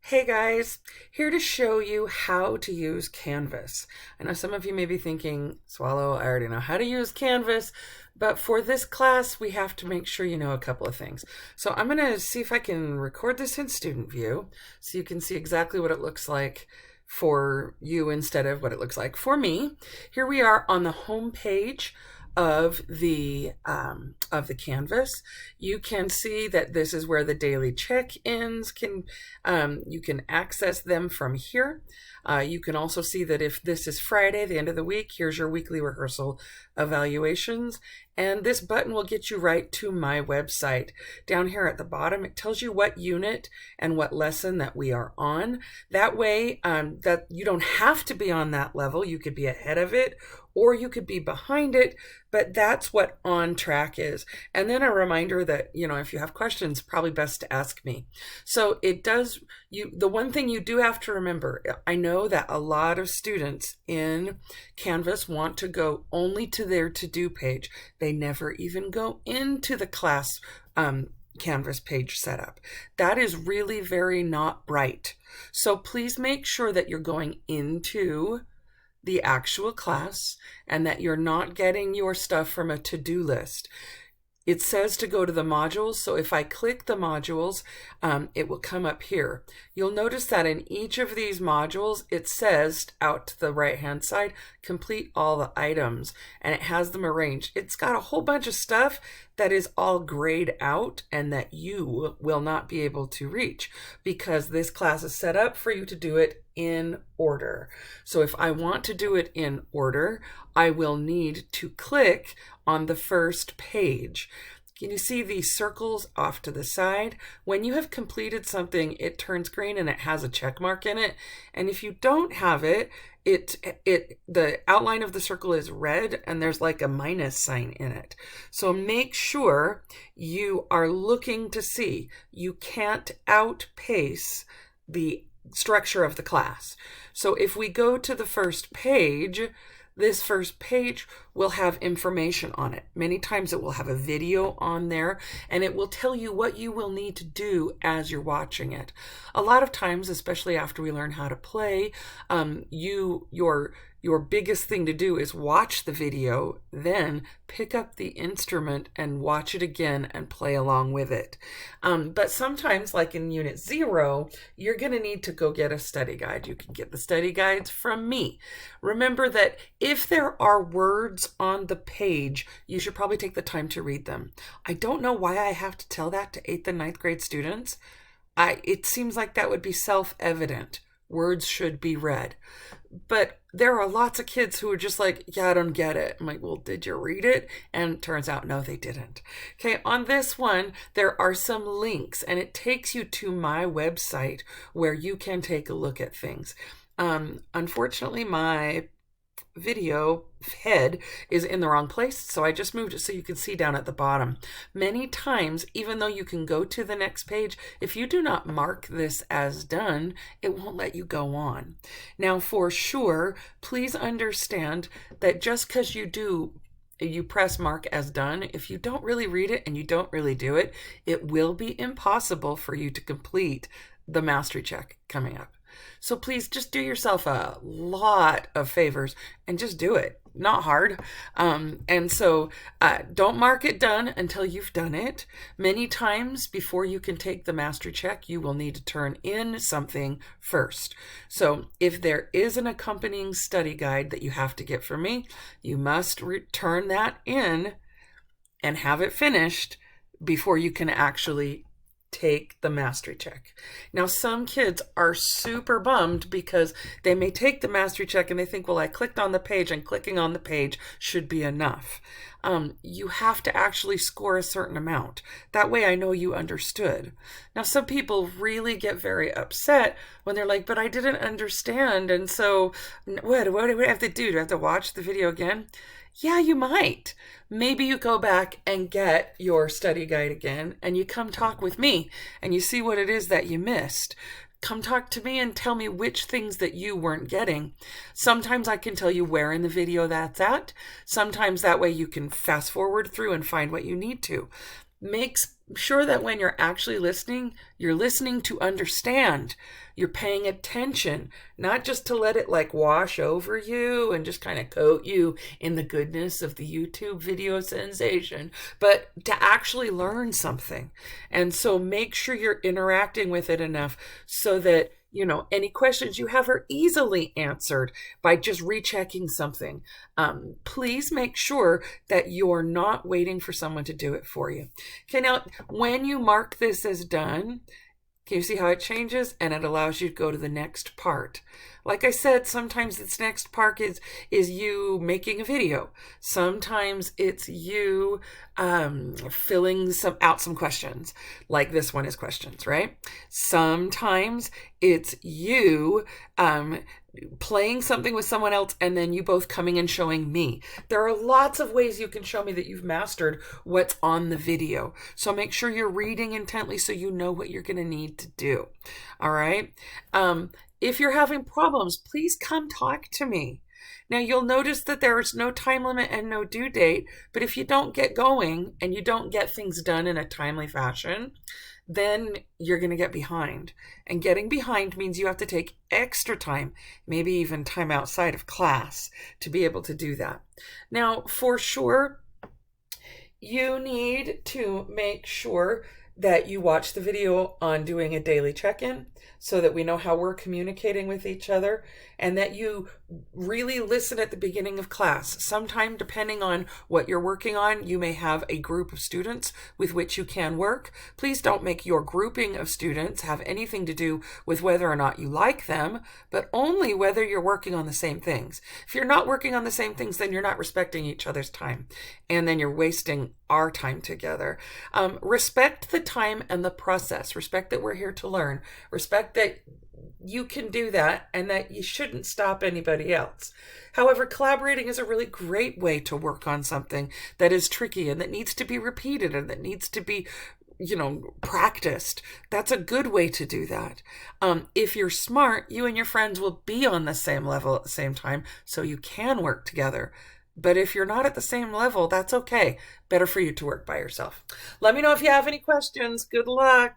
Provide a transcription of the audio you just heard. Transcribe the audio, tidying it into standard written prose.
Hey guys, here to show you how to use Canvas. I know some of you may be thinking, Swallow, I already know how to use Canvas, but for this class, we have to make sure you know a couple of things. So I'm gonna see if I can record this in student view so you can see exactly what it looks like for you instead of what it looks like for me. Here we are on the home page of the Canvas. You can see that this is where the daily check-ins can you can access them from here. You can also see that if this is Friday, the end of the week, here's your weekly rehearsal evaluations. And this button will get you right to my website. Down here at the bottom, it tells you what unit and what lesson that we are on. That way, that you don't have to be on that level. You could be ahead of it or you could be behind it, but that's what on track is. And then a reminder that, if you have questions, probably best to ask me. So it does, the one thing you do have to remember, I know that a lot of students in Canvas want to go only to their to-do page. They never even go into the class Canvas page setup. That is really very not bright. So please make sure that you're going into the actual class and that you're not getting your stuff from a to-do list. It says to go to the modules, so if I click the modules, it will come up here. You'll notice that in each of these modules, it says out to the right-hand side, complete all the items, and it has them arranged. It's got a whole bunch of stuff that is all grayed out and that you will not be able to reach because this class is set up for you to do it in order. So if I want to do it in order, I will need to click on the first page. Can you see these circles off to the side? When you have completed something, it turns green and it has a check mark in it. And if you don't have it, the outline of the circle is red and there's like a minus sign in it. So make sure you are looking to see. You can't outpace the structure of the class. So if we go to the first page, this first page will have information on it. Many times it will have a video on there and it will tell you what you will need to do as you're watching it. A lot of times, especially after we learn how to play, your biggest thing to do is watch the video, then pick up the instrument and watch it again and play along with it. But sometimes, like in Unit 0, you're going to need to go get a study guide. You can get the study guides from me. Remember that if there are words on the page, you should probably take the time to read them. I don't know why I have to tell that to 8th and 9th grade students. It seems like that would be self-evident. Words should be read. But there are lots of kids who are just like, yeah, I don't get it. I'm like, well, did you read it? And it turns out, no, they didn't. Okay, on this one, there are some links and it takes you to my website where you can take a look at things. Unfortunately, my video head is in the wrong place, so I just moved it so you can see down at the bottom. Many times, even though you can go to the next page, if you do not mark this as done, it won't let you go on. Now, for sure, please understand that just because you press mark as done, if you don't really read it and you don't really do it, it will be impossible for you to complete the mastery check coming up. So please just do yourself a lot of favors and just do it. Not hard. And so don't mark it done until you've done it. Many times before you can take the mastery check, you will need to turn in something first. So if there is an accompanying study guide that you have to get from me, you must return that in and have it finished before you can actually take the mastery check. Now, some kids are super bummed because they may take the mastery check and they think, well, I clicked on the page and clicking on the page should be enough. You have to actually score a certain amount. That way I know you understood. Now, some people really get very upset when they're like, but I didn't understand. And so what do I have to do? Do I have to watch the video again? Yeah, you might. Maybe you go back and get your study guide again and you come talk with me and you see what it is that you missed. Come talk to me and tell me which things that you weren't getting. Sometimes I can tell you where in the video that's at. Sometimes that way you can fast forward through and find what you need to. Make sure that when you're actually listening, you're listening to understand. You're paying attention, not just to let it like wash over you and just kind of coat you in the goodness of the YouTube video sensation, but to actually learn something. And so make sure you're interacting with it enough so that any questions you have are easily answered by just rechecking something. Please make sure that you're not waiting for someone to do it for you. Okay, now when you mark this as done, can you see how it changes? And it allows you to go to the next part. Like I said, sometimes this next part is you making a video. Sometimes it's you filling out some questions. Like this one is questions, right? Sometimes it's you playing something with someone else and then you both coming and showing me. There are lots of ways you can show me that you've mastered what's on the video. So make sure you're reading intently so you know what you're going to need to do. All right. If you're having problems, please come talk to me. Now you'll notice that there is no time limit and no due date, but if you don't get going and you don't get things done in a timely fashion, then you're going to get behind. And getting behind means you have to take extra time, maybe even time outside of class, to be able to do that. Now, for sure, you need to make sure that you watch the video on doing a daily check-in so that we know how we're communicating with each other, and that you really listen at the beginning of class. Sometime, depending on what you're working on, you may have a group of students with which you can work. Please don't make your grouping of students have anything to do with whether or not you like them, but only whether you're working on the same things. If you're not working on the same things, then you're not respecting each other's time, and then you're wasting our time together. Respect the time and the process. Respect that we're here to learn. Respect that you can do that and that you shouldn't stop anybody else. However, collaborating is a really great way to work on something that is tricky and that needs to be repeated and that needs to be practiced. That's a good way to do that. If you're smart, you and your friends will be on the same level at the same time, so you can work together. But if you're not at the same level, that's okay. Better for you to work by yourself. Let me know if you have any questions. Good luck.